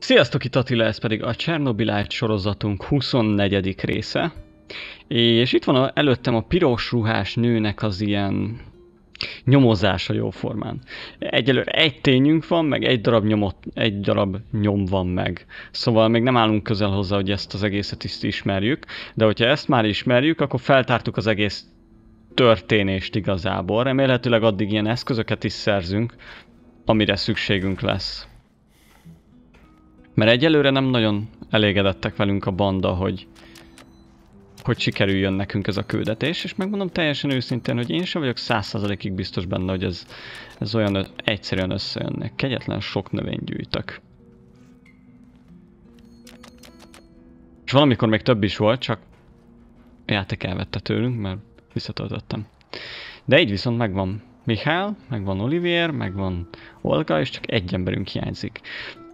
Sziasztok, itt Attila, ez pedig a Chernobylite sorozatunk 24. része. És itt van előttem a piros ruhás nőnek az ilyen nyomozása jóformán. Egyelőre egy tényünk van, meg egy darab nyom van meg. Szóval még nem állunk közel hozzá, hogy ezt az egészet is ismerjük. De hogyha ezt már ismerjük, akkor feltártuk az egész történést igazából. Remélhetőleg addig ilyen eszközöket is szerzünk, amire szükségünk lesz. Mert egyelőre nem nagyon elégedettek velünk a banda, hogy sikerüljön nekünk ez a küldetés, és megmondom teljesen őszintén, hogy én sem vagyok 100%-ig biztos benne, hogy ez olyan egyszerűen összejönnek. Kegyetlen sok növényt gyűjtök. És valamikor még több is volt, csak a játék elvette tőlünk, mert visszatöltöttem. De így viszont megvan Mihály, megvan Olivier, megvan Olga, és csak egy emberünk hiányzik.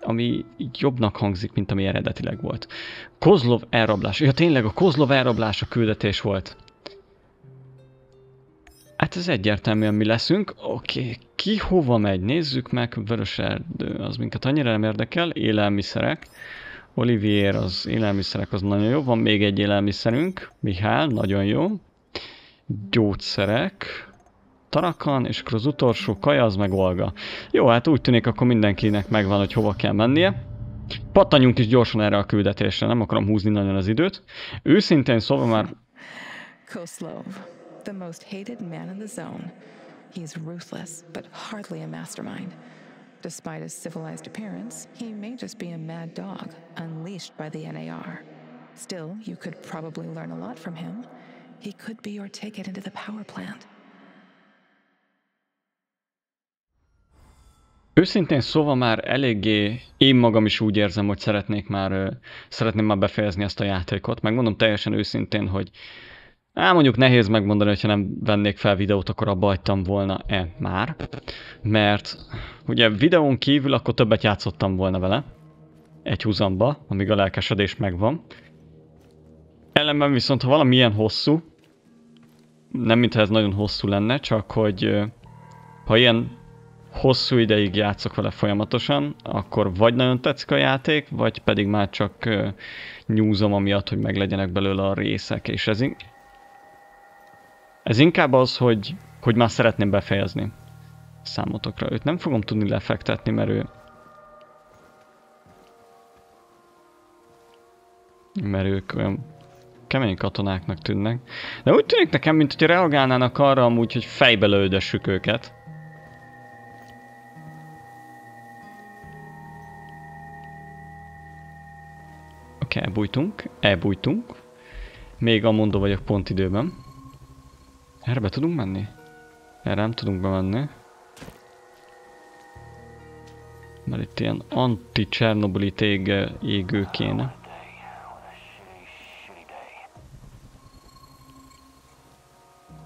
Ami jobbnak hangzik, mint ami eredetileg volt. Kozlov elrablás. Ja tényleg, a Kozlov elrablás a küldetés volt. Hát ez egyértelműen mi leszünk. Oké, ki hova megy? Nézzük meg. Vörös erdő, az minket annyira nem érdekel. Élelmiszerek. Olivier, az élelmiszerek az nagyon jó. Van még egy élelmiszerünk. Mihály, nagyon jó. Gyógyszerek. Tarakan, és akkor az utolsó kaja, az meg Olga. Jó, hát úgy tűnik, akkor mindenkinek megvan, hogy hova kell mennie. Pattanjunk is gyorsan erre a küldetésre, nem akarom húzni nagyon az időt. Őszintén szóval már... Kozlov, the most hated man in the zone. He's ruthless, but hardly a mastermind. Despite his civilized appearance, he may just be a mad dog, unleashed by the NAR. Still, you could probably learn a lot from him. He could be your ticket into the power plant. Őszintén szóval már eléggé én magam is úgy érzem, hogy szeretném már befejezni ezt a játékot. Megmondom teljesen őszintén, hogy mondjuk nehéz megmondani, hogyha nem vennék fel videót, akkor abba hagytam volna-e már. Mert ugye videón kívül akkor többet játszottam volna vele. Egy húzamba, amíg a lelkesedés megvan. Ellenben viszont, ha valami ilyen hosszú, nem mintha ez nagyon hosszú lenne, csak hogy ha ilyen hosszú ideig játszok vele folyamatosan, akkor vagy nagyon tetszik a játék, vagy pedig már csak nyúzom amiatt, hogy meglegyenek belőle a részek, és ez inkább az, hogy már szeretném befejezni számotokra. Őt nem fogom tudni lefektetni, mert ők olyan kemény katonáknak tűnnek. De úgy tűnik nekem, mint hogy reagálnának arra amúgy, hogy fejbe lődössük őket. Oké, elbújtunk. Még amondó vagyok pont időben. Erre be tudunk menni? Erre nem tudunk bemenni. Mert itt ilyen anti-Chernobylite égő kéne.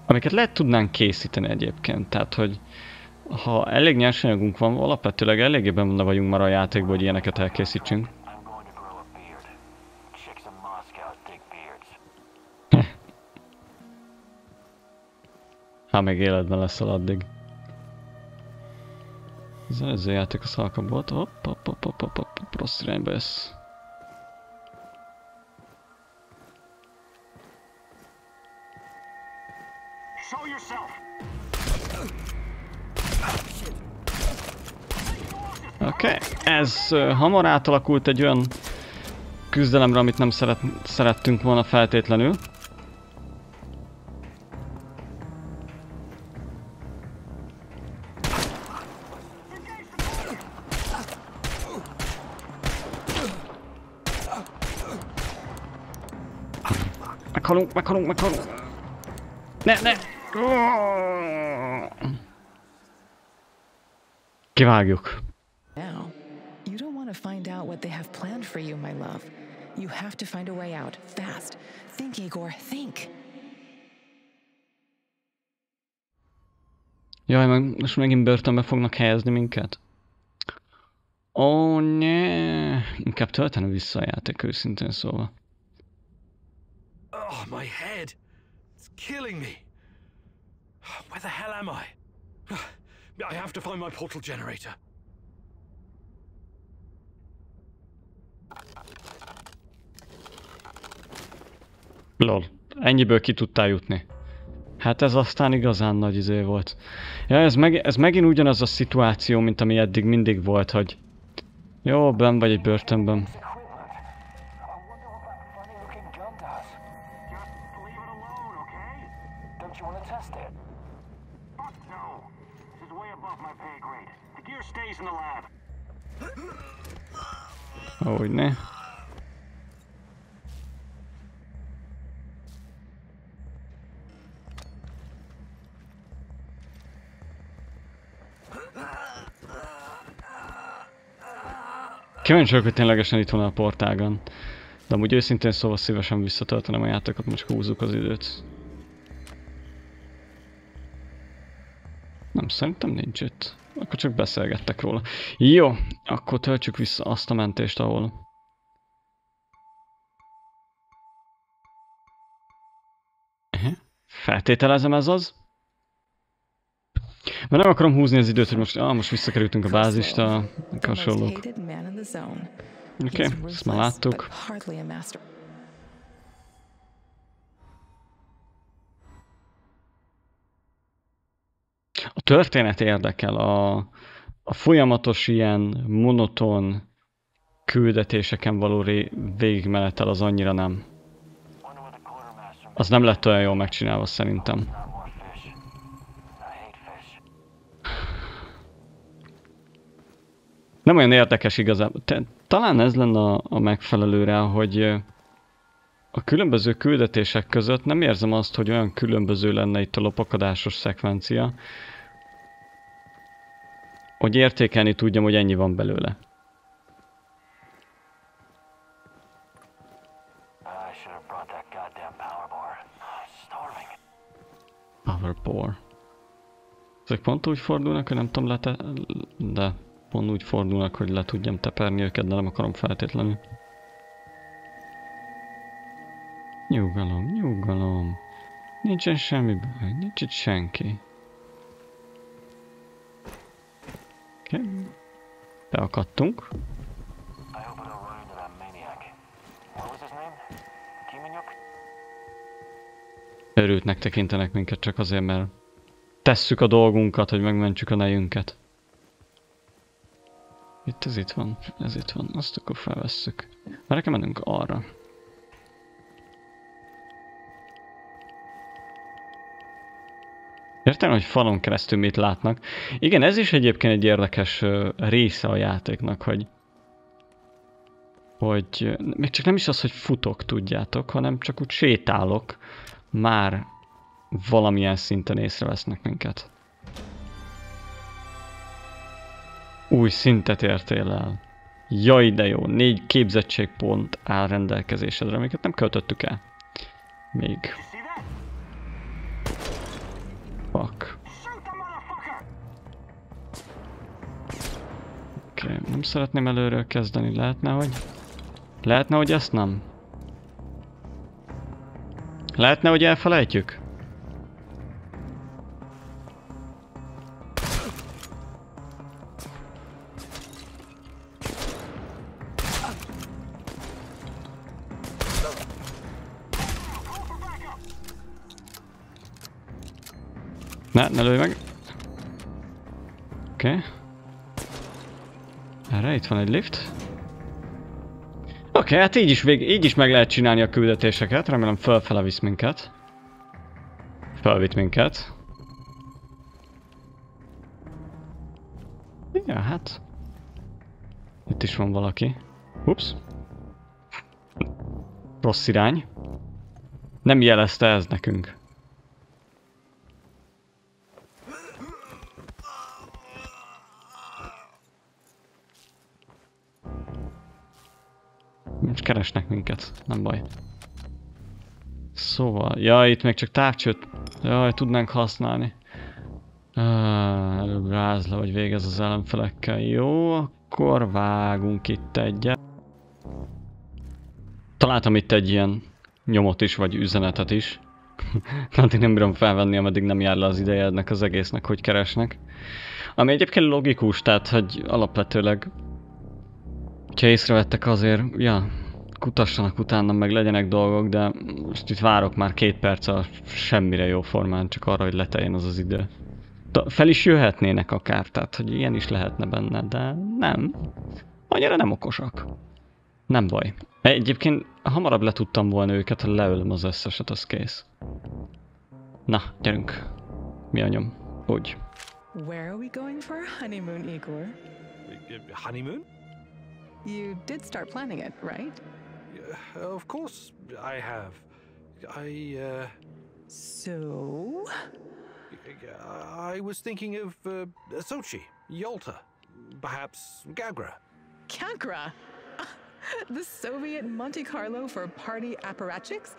Amiket lehet tudnánk készíteni egyébként, tehát hogy ha elég nyersanyagunk van, alapvetőleg eléggé benne vagyunk már a játékban, hogy ilyeneket elkészítsünk. Ha meg életben leszel addig. Az előző játék a szalkabb volt. Hopp, rossz irányba jössz. Oké, ez hamar átalakult egy olyan küzdelemre, amit nem szerettünk volna feltétlenül. Meghalunk. Ne! Kivágjuk. Now, you don't want to find out what they have planned for you, my love. You have to find a way out, fast. Think, Igor, think. Jaj, most megint börtönbe fognak helyezni minket? Ó, ne! Inkább töltenem vissza a játék, őszintén szóval. Oh, my head! It's killing me! Where the hell am I? I have to find my portal generator. Lol. Ennyiből ki tudtál jutni. Hát ez aztán igazán nagy izé volt. Ja, ez megint ugyanaz a szituáció, mint ami eddig mindig volt, hogy jó, benn vagy egy börtönben. Ahogy ne. Kíváncsi vagyok, hogy ténylegesen itt van a portágon. De amúgy őszintén szóval szívesen visszatöltenem a játékot, most húzzuk az időt. Nem, szerintem nincs itt. Akkor csak beszélgettek róla. Jó, akkor töltsük vissza azt a mentést, ahol... Feltételezem ez az. Mert nem akarom húzni az időt, hogy most visszakerültünk a bázista, hasonlók. Oké, ezt már láttuk. A történet érdekel, a folyamatos ilyen monoton küldetéseken való végigmenetel az annyira nem. Az nem lett olyan jól megcsinálva szerintem. Nem olyan érdekes igazából. Talán ez lenne a megfelelő rá, hogy a különböző küldetések között nem érzem azt, hogy olyan különböző lenne itt a lopakadásos szekvencia, hogy értékelni tudjam, hogy ennyi van belőle. Power. Ezek pont úgy fordulnak, hogy nem tudom de pont úgy fordulnak, hogy le tudjam teperni őket, de nem akarom feltétlenül. Nyugalom, nyugalom. Nincsen semmi baj, nincs itt senki. Oké. Beakadtunk. Örültnek tekintenek minket csak azért, mert tesszük a dolgunkat, hogy megmentsük a nejünket. Ez itt van, azt akkor felvesszük. Már kell mennünk arra. Értem, hogy falon keresztül mit látnak. Igen, ez is egyébként egy érdekes része a játéknak, hogy még csak nem is az, hogy futok, tudjátok, hanem csak úgy sétálok, már valamilyen szinten észrevesznek minket. Új szintet értél el. Jaj, de jó, 4 képzettségpont áll rendelkezésedre, amiket nem költöttük el. Még. Fuck. Oké, nem szeretném előről kezdeni, lehetne, hogy ezt nem? Lehetne, hogy elfelejtjük? Ne lőj meg! Oké. Erre itt van egy lift. Oké, hát így is meg lehet csinálni a küldetéseket. Remélem fölfele visz minket. Fölvitt minket. Ja, hát. Itt is van valaki. Ups. Rossz irány. Nem jelezte ez nekünk. Most keresnek minket, nem baj. Szóval, jaj, itt még csak távcsőt, jaj, tudnánk használni. Előbb rázla, vagy végez az ellenfelekkel. Jó, akkor vágunk itt egyet. Találtam itt egy ilyen nyomot is, vagy üzenetet is. Addig nem bírom felvenni, ameddig nem jár le az ideje ennek az egésznek, hogy keresnek. Ami egyébként logikus, tehát, hogy alapvetőleg ha észrevettek azért, ja, kutassanak utána, meg legyenek dolgok, de most itt várok már 2 perc a semmire jó formán, csak arra, hogy leteljen az az idő. Fel is jöhetnének akár, tehát hogy ilyen is lehetne benne, de nem. Annyira nem okosak. Nem baj. Egyébként hamarabb le tudtam volna őket, ha leölöm az összeset, az kész. Na, gyerünk. Mi a nyom? Úgy. Where are we going for our honeymoon, Igor? Honeymoon? You did start planning it, right? Of course I have. So? I was thinking of Sochi, Yalta, perhaps Gagra. Kagra? The Soviet Monte Carlo for party apparatchiks?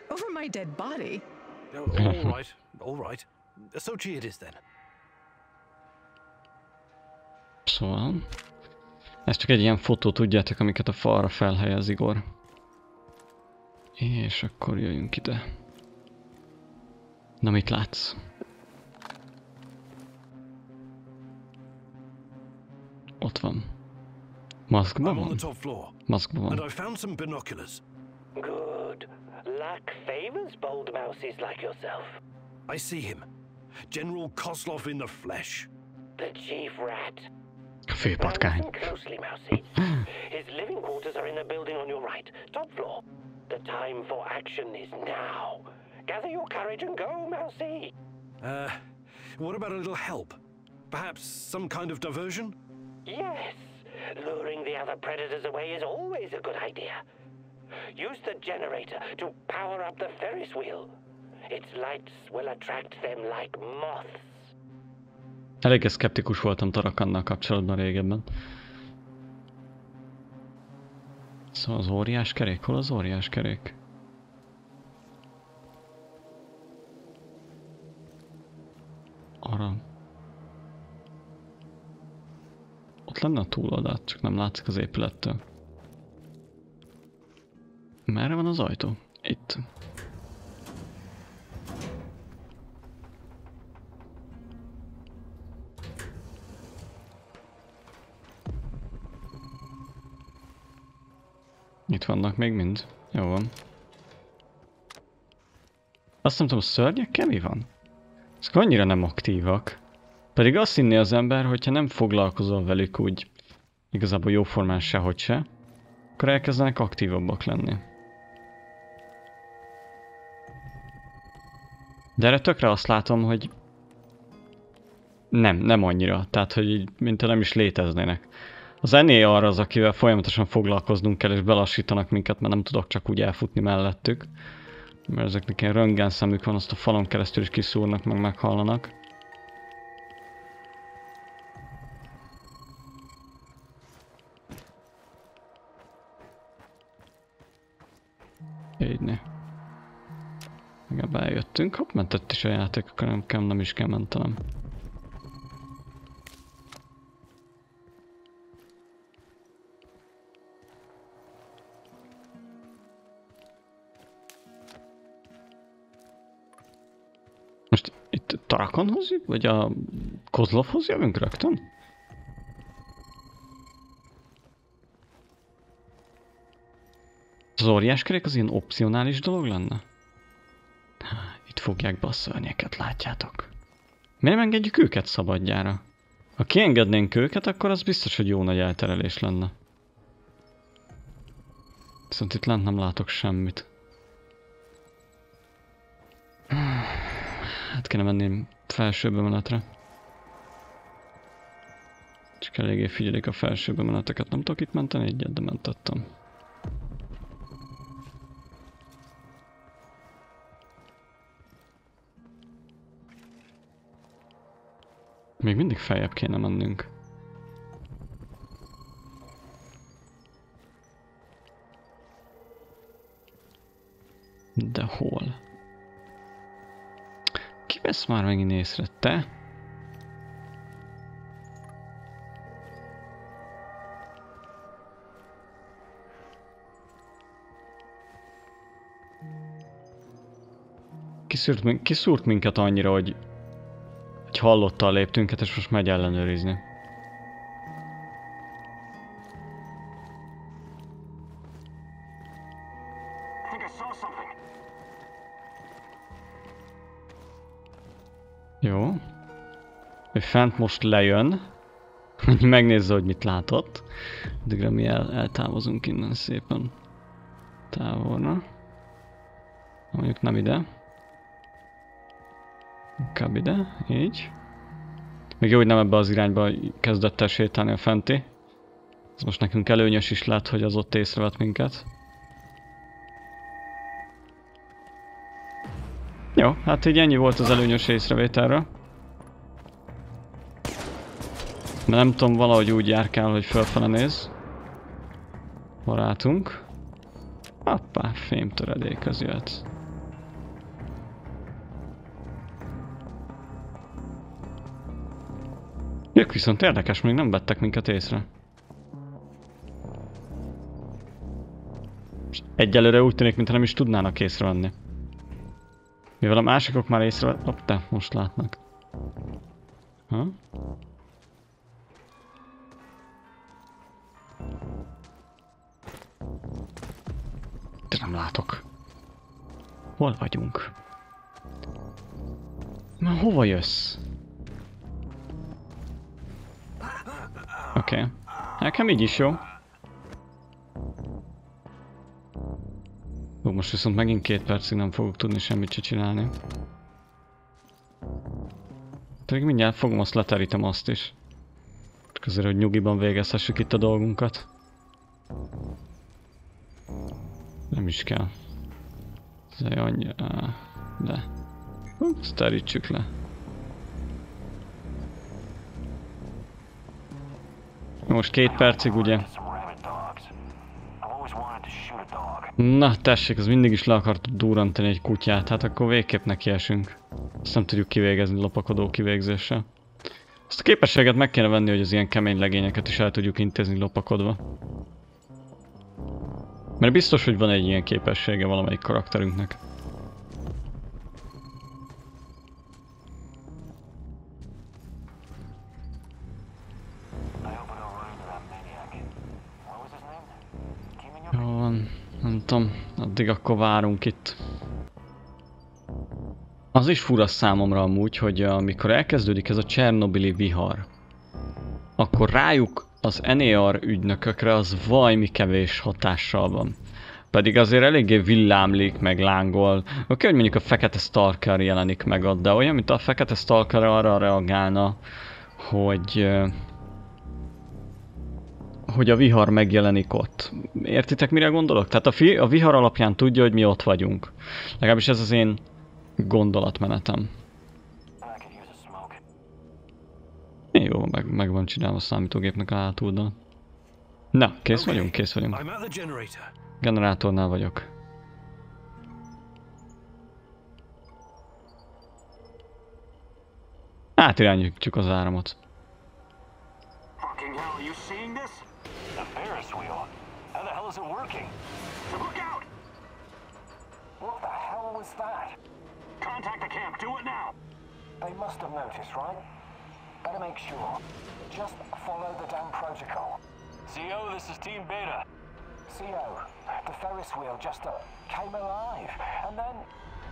Over my dead body? All right. Sochi it is then. Szóval... Ez csak egy ilyen fotó, tudjátok, amiket a falra felhelyez Igor. És akkor jöjjünk ide. Na, mit látsz? Ott van. Maszkban van? Maszkban van. And I found some binoculars. Good. Luck favors bold mouses like yourself. I see him. General Kozlov in the flesh. The chief rat. Főpatkány. Listen closely, Mousy. His living quarters are in the building on your right, top floor. The time for action is now. Gather your courage and go, Mousy. What about a little help? Perhaps some kind of diversion? Yes. Luring the other predators away is always a good idea. Use the generator to power up the Ferris wheel. Its lights will attract them like moths. Eléggé szkeptikus voltam Tarakannal kapcsolatban régebben. Szóval az óriás kerék? Hol az óriás kerék? Arra. Ott lenne a túloldalt, csak nem látszik az épülettől. Merre van az ajtó? Itt. Itt vannak még mind. Jó van. Azt nem tudom, a szörnyekkel mi van? Ezek annyira nem aktívak. Pedig azt hinné az ember, hogyha nem foglalkozol velük úgy igazából jóformán sehogy se, akkor elkezdenek aktívabbak lenni. De erre tökre azt látom, hogy nem annyira. Tehát, hogy így, mintha nem is léteznének. Az ennél arra az, akivel folyamatosan foglalkoznunk kell, és belassítanak minket, mert nem tudok csak úgy elfutni mellettük. Mert ezeknek ilyen röntgen szemük van, azt a falon keresztül is kiszúrnak, meg meghallanak. Így. Igen, bejöttünk. Hopp, mentett is a játék, akkor nem is kell mentenem. Most itt Tarakonhoz jövünk, vagy a Kozlovhoz jövünk rögtön? Az óriás kerék az ilyen opcionális dolog lenne? Itt fogják be a szörnyeket, látjátok? Miért nem engedjük őket szabadjára? Ha kiengednénk őket, akkor az biztos, hogy jó nagy elterelés lenne. Viszont itt lent nem látok semmit. Hát kéne menni felsőbb emenetre. Csak eléggé figyelik a felsőbb emeneteket. Nem tudok itt menteni egyet, de mentettem. Még mindig feljebb kéne mennünk. De hol? Ki vesz már megint észre? Te? Kiszúrt minket annyira, hogy hallotta a léptünket, és most megy ellenőrizni. Jó. Ő fent most lejön. Megnézze, hogy mit látott. Addigra mi eltávozunk innen szépen távolra. Mondjuk nem ide. Inkább ide, így. Még jó, hogy nem ebbe az irányba kezdett el sétálni a fenti. Ez most nekünk előnyös is lett, hogy az ott észrevett minket. Jó, hát így ennyi volt az előnyös észrevételről. De nem tudom, valahogy úgy járkál, hogy fölfele néz. Barátunk. Hoppá, fémtöredék az jöhet. Ők viszont érdekes, még nem vettek minket észre. Egyelőre úgy tűnik, mintha nem is tudnának észrevenni. Mivel a másikok már észrevett... Hopp, de most látnak. Ha? De nem látok. Hol vagyunk? Na, hova jössz? Oké. Nekem így is jó. Most viszont megint 2 percig nem fogok tudni semmit se csinálni. Pedig mindjárt fogom, azt leterítem azt is. Csak azért, hogy nyugiban végezhessük itt a dolgunkat. Nem is kell. Ez annyi... de... Ezt terítsük le. Most 2 percig, ugye? Na, tessék, az mindig is le akart durrantani egy kutyát, hát akkor végképp nekiesünk. Ezt nem tudjuk kivégezni lopakodó kivégzéssel. Ezt a képességet meg kéne venni, hogy az ilyen kemény legényeket is el tudjuk intézni lopakodva. Mert biztos, hogy van egy ilyen képessége valamelyik karakterünknek. Jó van, nem tudom, addig akkor várunk itt. Az is fura számomra amúgy, hogy amikor elkezdődik ez a Chernobili vihar, akkor rájuk az NER ügynökökre az vajmi kevés hatással van. Pedig azért eléggé villámlik, meg lángol. Oké, hogy mondjuk a fekete stalker jelenik meg ott, de olyan, mint a fekete stalker arra reagálna, hogy a vihar megjelenik ott. Értitek, mire gondolok? Tehát a vihar alapján tudja, hogy mi ott vagyunk. Legalábbis ez az én gondolatmenetem. Jó, meg van csinálva a számítógépnek a hátuldal. Na, kész vagyunk, kész vagyunk. Generátornál vagyok. Átirányítjuk az áramot. Contact the camp, do it now! They must have noticed, right? Better make sure. Just follow the damn protocol. CO, this is Team Beta. CO, the Ferris wheel just came alive, and then...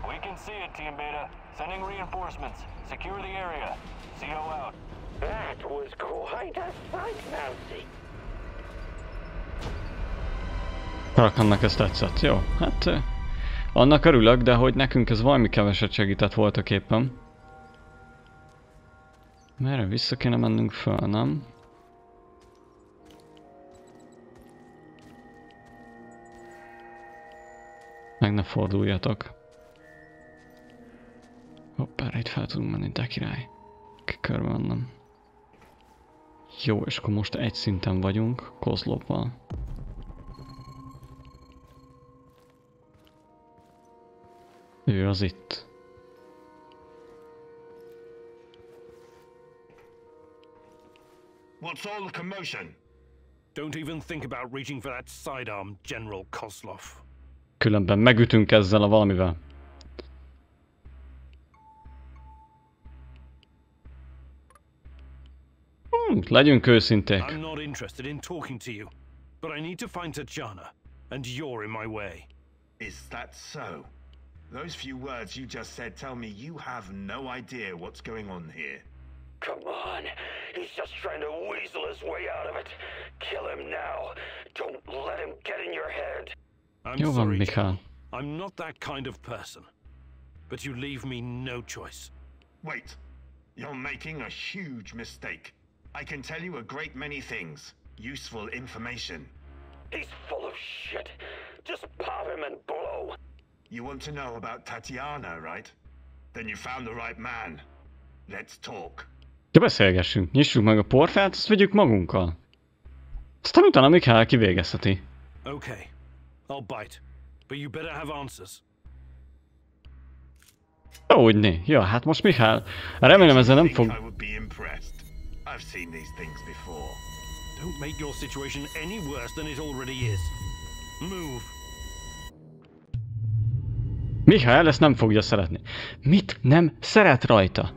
We can see it, Team Beta. Sending reinforcements. Secure the area. CO out. That was quite a sight, Nancy. Annak ez tetszett. Jó, hát... Annak örülök, de hogy nekünk ez valami keveset segített voltak éppen. Merre vissza kéne mennünk föl, nem? Meg ne forduljatok. Hoppá, itt fel tudunk menni, de király. Körbe mennem. Jó, és akkor most egy szinten vagyunk, Kozlovval. Ő az itt. What's all the commotion? Don't even think about reaching for that sidearm, General Kozlov. Különben megütünk ezzel a valamivel. Legyünk őszinték. I'm not interested in talking to you, but I need to find Tatjana, and you're in my way. Is that so? Those few words you just said tell me you have no idea what's going on here. Come on. He's just trying to weasel his way out of it. Kill him now. Don't let him get in your head. I'm Jó van, sorry, Mikhail. John. I'm not that kind of person. But you leave me no choice. Wait. You're making a huge mistake. I can tell you a great many things. Useful information. He's full of shit. Just pop him and blow. You want to know about Tatiana, right? Then you found the right man. Let's talk. De beszélgessünk, nyissuk meg a portát, azt vegyük magunkkal. Aztán utána Mikhail kivégezheti. Okay, I'll bite. But you better have answers. Hogyne. Ja, hát most Mikhail. Remélem ezzel nem fog... I would be impressed. I've seen these things before. Don't make your situation any worse than it already is. Move. Mikhail ezt nem fogja szeretni. Mit nem szeret rajta?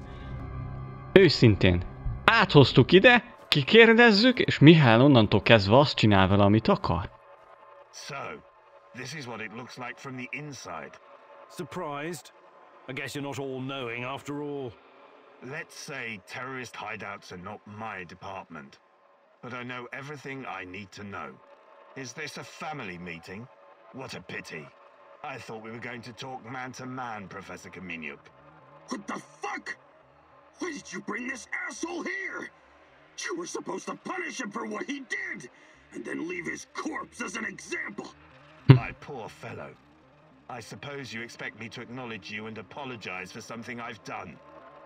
Őszintén. Áthoztuk ide, kikérdezzük, és Mikhail onnantól kezdve azt csinál vele, amit akar. So, this is what it looks like from the inside. Surprised? I guess you're not all-knowing after all. Let's say terrorist hideouts are not my department. But I know everything I need to know. Is this a family meeting? What a pity. I thought we were going to talk man-to-man, Professor Kaminyuk. What the fuck? Why did you bring this asshole here? You were supposed to punish him for what he did, and then leave his corpse as an example. My poor fellow. I suppose you expect me to acknowledge you and apologize for something I've done.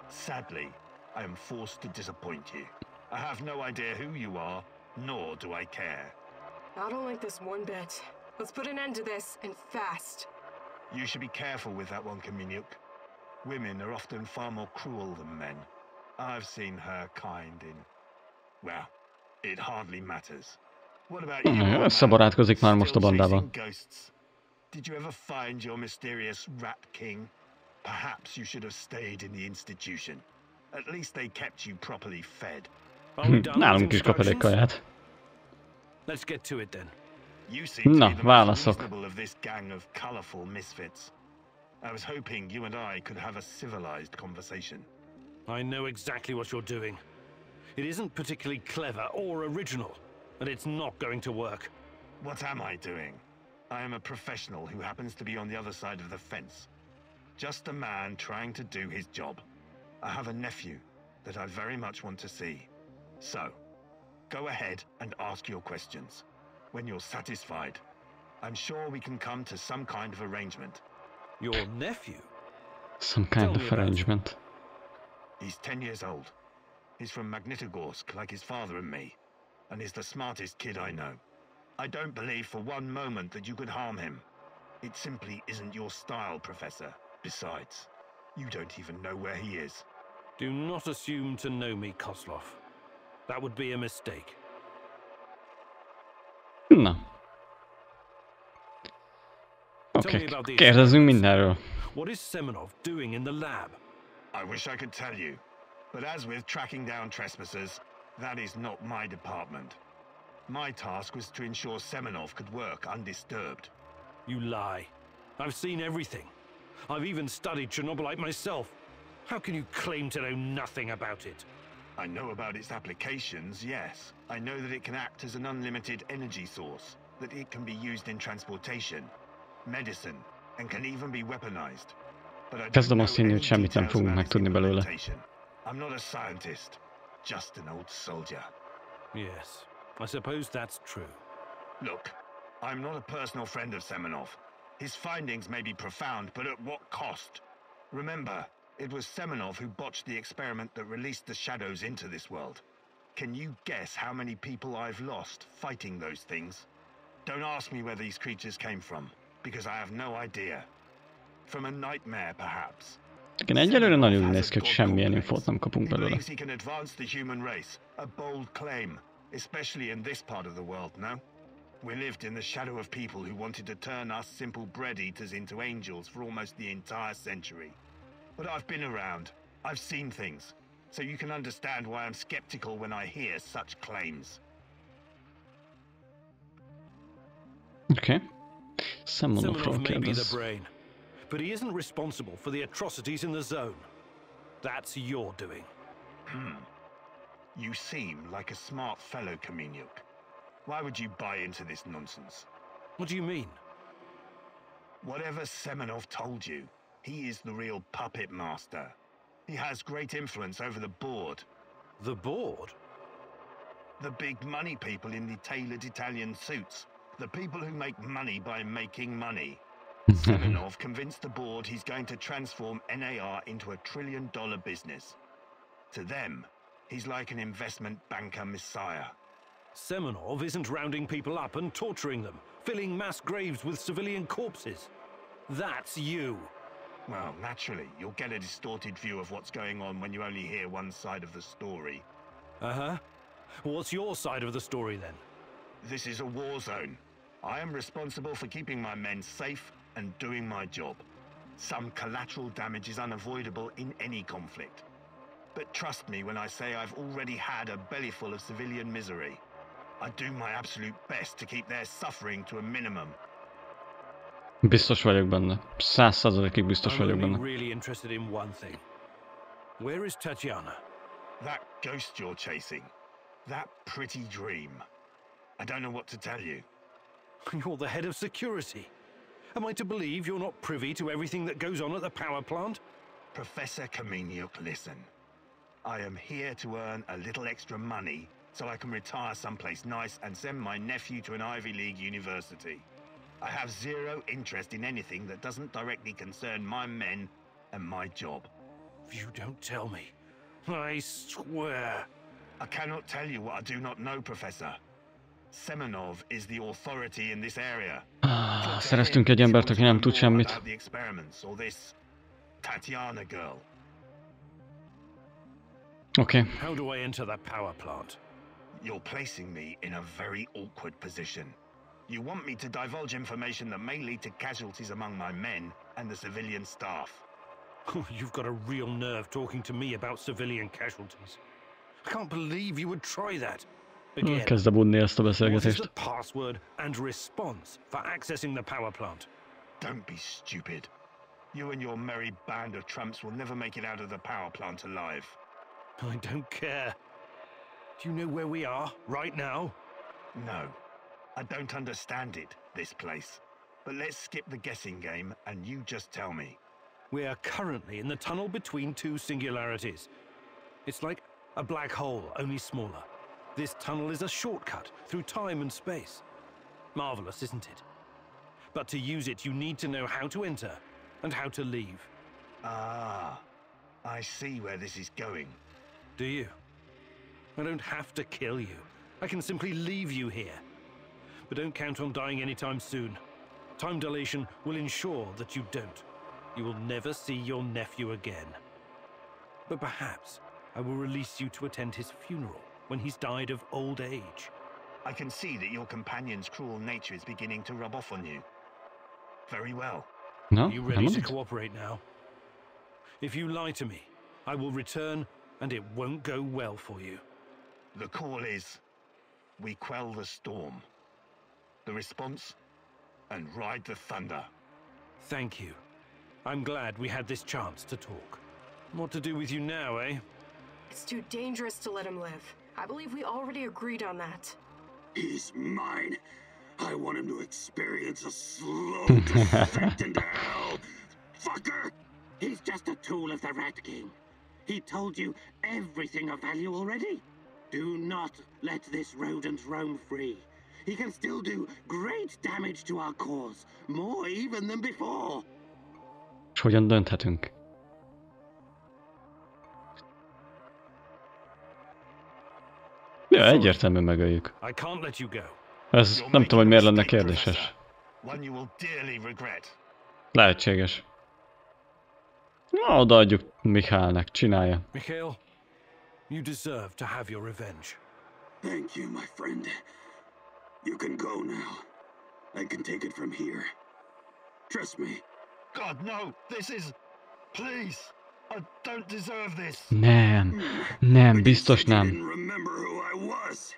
Sadly, I am forced to disappoint you. I have no idea who you are, nor do I care. I don't like this one bit. Let's put an end to this, and fast. You should be careful with that one, Kaminyuk. Women are often far more cruel than men. I've seen her kind in... Well, it hardly matters. What about you? Összebarátkozik már most a bandával. Ghosts. Did you ever find your mysterious rat king? Perhaps you should have stayed in the institution. At least they kept you properly fed. Nálunk is kap elég kaját. Let's get to it then. You seem to Na, be the most válaszok. reasonable of this gang of colorful misfits. I was hoping you and I could have a civilized conversation. I know exactly what you're doing. It isn't particularly clever or original, and it's not going to work. What am I doing? I am a professional who happens to be on the other side of the fence. Just a man trying to do his job. I have a nephew that I very much want to see. So, go ahead and ask your questions. When you're satisfied, I'm sure we can come to some kind of arrangement. Your nephew? Some kind of arrangement. He's 10 years old. He's from Magnitogorsk, like his father and me, and he's the smartest kid I know. I don't believe for one moment that you could harm him. It simply isn't your style, Professor. Besides, you don't even know where he is. Do not assume to know me, Kozlov. That would be a mistake. Na. Oké, kérdezzünk mindenről. What is Semenov doing in the lab? I wish I could tell you, but as with tracking down trespassers, that is not my department. My task was to ensure Semenov could work undisturbed. You lie. I've seen everything. I've even studied Chernobylite myself. How can you claim to know nothing about it? I know about its applications, yes. I know that it can act as an unlimited energy source, that it can be used in transportation, medicine, and can even be weaponized. But I Kezdem don't azt know hinni, any hogy semmit nem details fogunk about its megtudni belőle. implementation. I'm not a scientist, just an old soldier. Yes, I suppose that's true. Look, I'm not a personal friend of Semenov. His findings may be profound, but at what cost? Remember, it was Semenov who botched the experiment that released the shadows into this world. Can you guess how many people I've lost fighting those things? Don't ask me where these creatures came from, because I have no idea. From a nightmare, perhaps. Igen, egyelőre nagyon néz ki, hogy semmilyen infót nem kapunk He belőle. believes he can advance the human race. A bold claim, especially in this part of the world, no? We lived in the shadow of people who wanted to turn us simple bread eaters into angels for almost the entire century. But I've been around. I've seen things. So you can understand why I'm skeptical when I hear such claims. Oké. Semenovról may be the kérdez. brain, but he isn't responsible for the atrocities in the zone. That's your doing. You seem like a smart fellow, Kameniuk. Why would you buy into this nonsense? What do you mean? Whatever Semenov told you, he is the real puppet master. He has great influence over the board. The board? The big money people in the tailored Italian suits. The people who make money by making money. Semenov convinced the board he's going to transform NAR into a $1 trillion business. To them, he's like an investment banker messiah. Semenov isn't rounding people up and torturing them, filling mass graves with civilian corpses. That's you. Well, naturally, you'll get a distorted view of what's going on when you only hear one side of the story. Uh-huh. What's your side of the story, then? This is a war zone. I am responsible for keeping my men safe and doing my job. Some collateral damage is unavoidable in any conflict. But trust me when I say I've already had a bellyful of civilian misery. I do my absolute best to keep their suffering to a minimum. Biztos vagyok benne. 100%-ig biztos vagyok I'm benne. only really interested in one thing. Where is Tatiana? That ghost you're chasing. That pretty dream. I don't know what to tell you. You're the head of security. Am I to believe you're not privy to everything that goes on at the power plant? Professor Kameniuk, listen. I am here to earn a little extra money so I can retire someplace nice and send my nephew to an Ivy League university. I have zero interest in anything that doesn't directly concern my men and my job. You don't tell me. I swear. I cannot tell you what I do not know, Professor. Semenov is the authority in this area. Szereztünk egy embert, aki nem tud semmit. The experiments or this Tatiana girl. Oké. How do I enter that power plant? You're placing me in a very awkward position. You want me to divulge information that may lead to casualties among my men and the civilian staff. You've got a real nerve talking to me about civilian casualties. I can't believe you would try that. Again, Kezdem unni ezt a what is beszélgetést. the password and response for accessing the power plant? Don't be stupid. You and your merry band of trumps will never make it out of the power plant alive. I don't care. Do you know where we are right now? No. I don't understand it, this place. But let's skip the guessing game and you just tell me. We are currently in the tunnel between two singularities. It's like a black hole, only smaller. This tunnel is a shortcut through time and space. Marvelous, isn't it? But to use it, you need to know how to enter and how to leave. Ah, I see where this is going. Do you? I don't have to kill you. I can simply leave you here. But don't count on dying anytime soon. Time dilation will ensure that you don't. You will never see your nephew again. But perhaps I will release you to attend his funeral when he's died of old age. I can see that your companion's cruel nature is beginning to rub off on you. Very well. Na, Are you nem ready to mondod? cooperate now? If you lie to me, I will return and it won't go well for you. The call is, we quell the storm. The response, and ride the thunder. Thank you. I'm glad we had this chance to talk. What to do with you now, eh? It's too dangerous to let him live. I believe we already agreed on that. He's mine. I want him to experience a slow descent into hell. Fucker! He's just a tool of the Rat King. He told you everything of value already. Do not let this rodent roam free. He can still do great damage to our cause, more even than before. És hogyan dönthetünk? Ja, egyértelműen megöljük. I can't let you go. Ez nem tudom, hogy miért lenne kérdéses. One you will dearly regret. Lehetséges. Na, odaadjuk Michaelnek, csinálja. Mikhail, you deserve to have your revenge. Thank you, my friend. You can go now. I can take it from here. Trust me. God, no! This is... Please! I don't deserve this! Nem, biztos You nem. didn't remember who I was.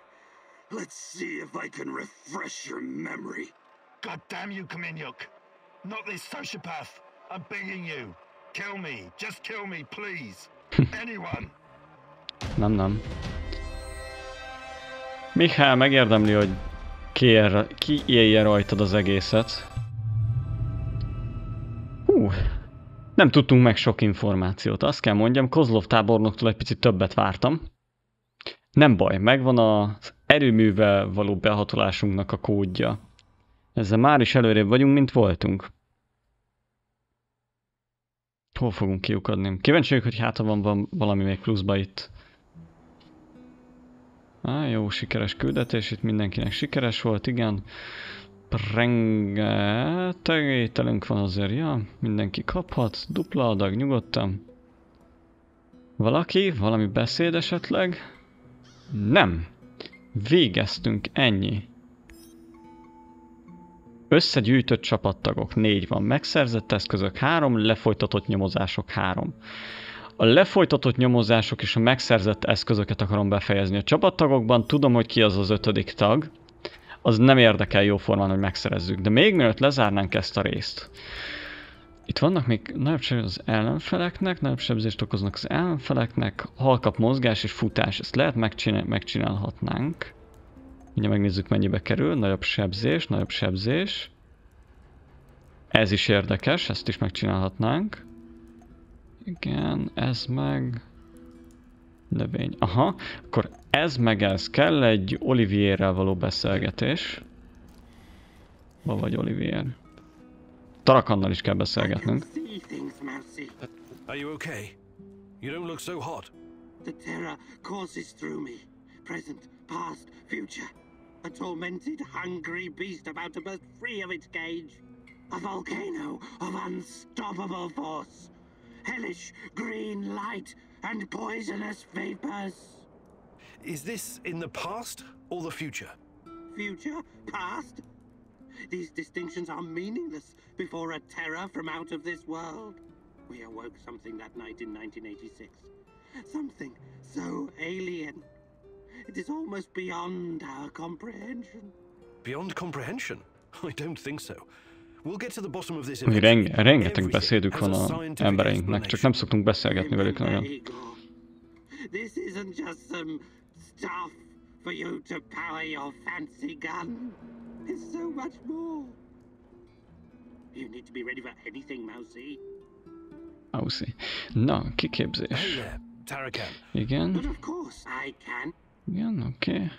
Let's see if I can refresh your memory. God damn you, Kaminyuk! Not this sociopath! I'm begging you! Kill me! Just kill me, please! Anyone! Nem. Mihály megérdemli, hogy kiélje rajtad az egészet. Nem tudtunk meg sok információt. Azt kell mondjam, Kozlov tábornoktól egy picit többet vártam. Nem baj, megvan az erőművel való behatolásunknak a kódja. Ezzel már is előrébb vagyunk, mint voltunk. Hol fogunk kiukadni? Kíváncsi vagyok, hogy hát van valami még pluszba itt. Jó, sikeres küldetés, itt mindenkinek sikeres volt, igen. Rengeteg ételünk van azért, ja. Mindenki kaphat, dupla adag, nyugodtan. Valami beszéd esetleg? Nem. Végeztünk, ennyi. Összegyűjtött csapattagok 4 van, megszerzett eszközök 3, lefolytatott nyomozások 3. A lefolytatott nyomozások és a megszerzett eszközöket akarom befejezni. A csapattagokban tudom, hogy ki az az 5. tag. Az nem érdekel jóformán, hogy megszerezzük. De még mielőtt lezárnánk ezt a részt. Itt vannak még nagyobb sebzést az ellenfeleknek, nagyobb sebzést okoznak az ellenfeleknek, halkabb mozgás és futás. Ezt lehet megcsinálhatnánk. Ugye megnézzük, mennyibe kerül. Nagyobb sebzés. Ez is érdekes, ezt is megcsinálhatnánk. Igen, ez meg... Növény. Aha, akkor ez meg ez. Kell egy Olivierrel való beszélgetés. Vagy Olivier. Tarakannal is kell beszélgetnünk. Are you okay? You don't look so hot. The terror courses through me. Present, past, future. A tormented, hungry beast about to burst free of its cage. A volcano of unstoppable force. Hellish green light and poisonous vapors. Is this in the past or the future? Future? Past? These distinctions are meaningless before a terror from out of this world. We awoke something that night in 1986. Something so alien. It is almost beyond our comprehension. Beyond comprehension? I don't think so. We'll get to the bottom of this rengeteg beszédük van az embereinknek, csak nem szoktunk beszélgetni velük nagyon. This isn't just some stuff for you to power your fancy gun. It's so much more. You need to be ready for anything, Mousy. Na, kiképzés. Igen. But of course I can. Igen, oké.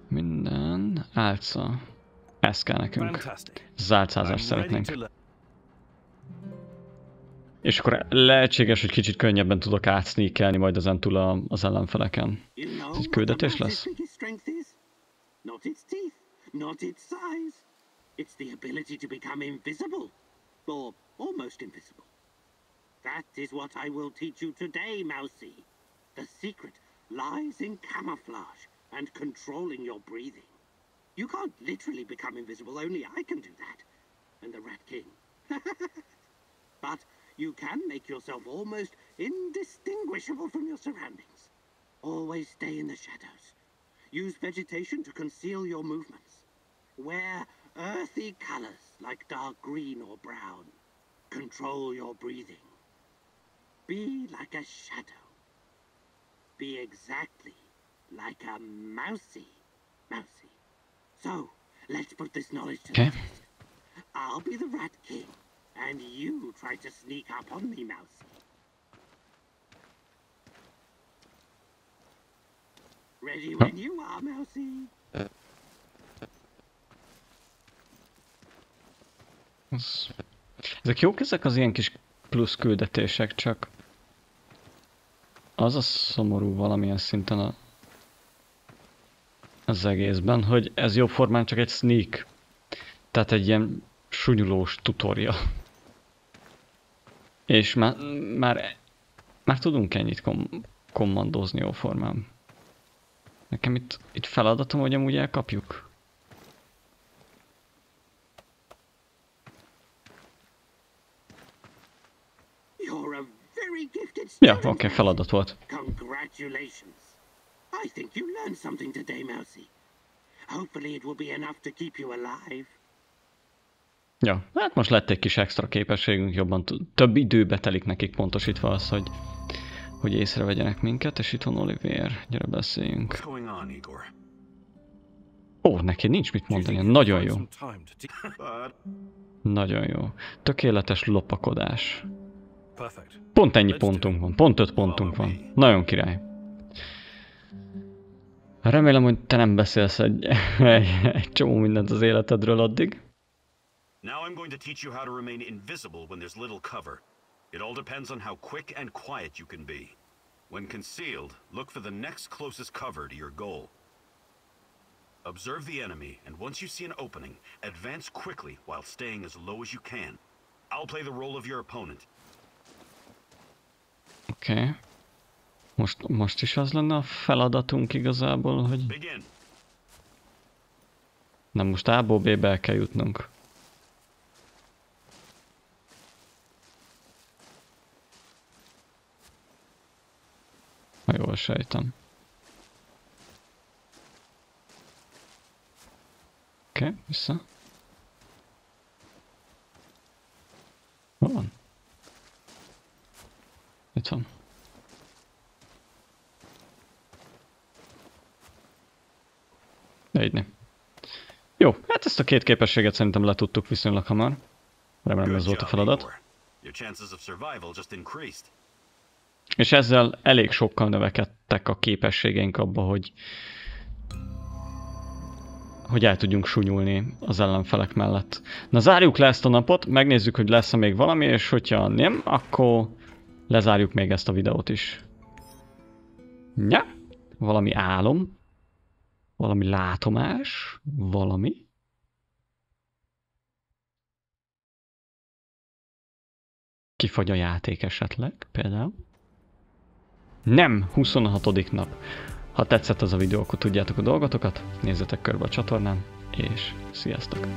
Minden álca. Ez kell nekünk. Zálcázást szeretnénk. És akkor lehetséges, hogy kicsit könnyebben tudok átszníkelni majd ezentúl az ellenfeleken. Ez egy küldetés lesz? Not its teeth, not its size. It's the ability to become invisible. Or almost invisible. That is what I will teach you today, Mousy. The secret lies in camouflage and controlling your breathing. You can't literally become invisible, only I can do that. And the Rat King. But you can make yourself almost indistinguishable from your surroundings. Always stay in the shadows. Use vegetation to conceal your movements. Wear earthy colors like dark green or brown. Control your breathing. Be like a shadow. Be exactly like a mousy. So, let's put this knowledge to the test. I'll be the Rat King, and you try to sneak up on me, Mousy. Ready when you are, Mousy. Ezek jók, ezek az ilyen kis plusz küldetések, csak az a szomorú valamilyen szinten az egészben, hogy ez jobb formán csak egy sneak. Tehát egy ilyen sunyulós tutorial. És már tudunk ennyit kommandozni jó formán. Nekem itt feladatom, hogy amúgy elkapjuk. Ja, oké, feladat volt. Congratulations. I think you learned something today, Mousy. Hopefully it will be enough to keep you alive. Ja, hát most lett egy kis extra képességünk, jobban több időbe telik nekik, pontosítva az, hogy észrevegyenek minket, és itt van Oliver, gyere beszéljünk. Ó, neki nincs mit mondani, nagyon jó. Nagyon jó. Tökéletes lopakodás. Pont ennyi pontunk van, pont 5 pontunk van. Nagyon király. Remélem, hogy te nem beszélsz egy csomó mindent az életedről addig. Now I'm going to teach you how to remain invisible when there's little cover. It all depends on how quick and quiet you can be. When concealed, look for the next closest cover to your goal. Observe the enemy, and once you see an opening, advance quickly while staying as low as you can. I'll play the role of your opponent. Oké. Most is az lenne a feladatunk igazából, hogy... Begin. Nem, most A-ból B-be el kell jutnunk. Ha jól sejtem. Oké, vissza. Hol van? Itt van. De így nem. Jó, hát ezt a két képességet szerintem letudtuk viszonylag hamar. Remélem ez volt a feladat. És ezzel elég sokkal növekedtek a képességeink abba, hogy el tudjunk sunyulni az ellenfelek mellett. Na zárjuk le ezt a napot, megnézzük, hogy lesz-e még valami, és hogyha nem, akkor lezárjuk még ezt a videót is. Ja, valami álom, valami látomás, valami. Kifagy a játék esetleg, például. Nem, 26. nap. Ha tetszett ez a videó, akkor tudjátok a dolgotokat, nézzetek körbe a csatornán, és sziasztok!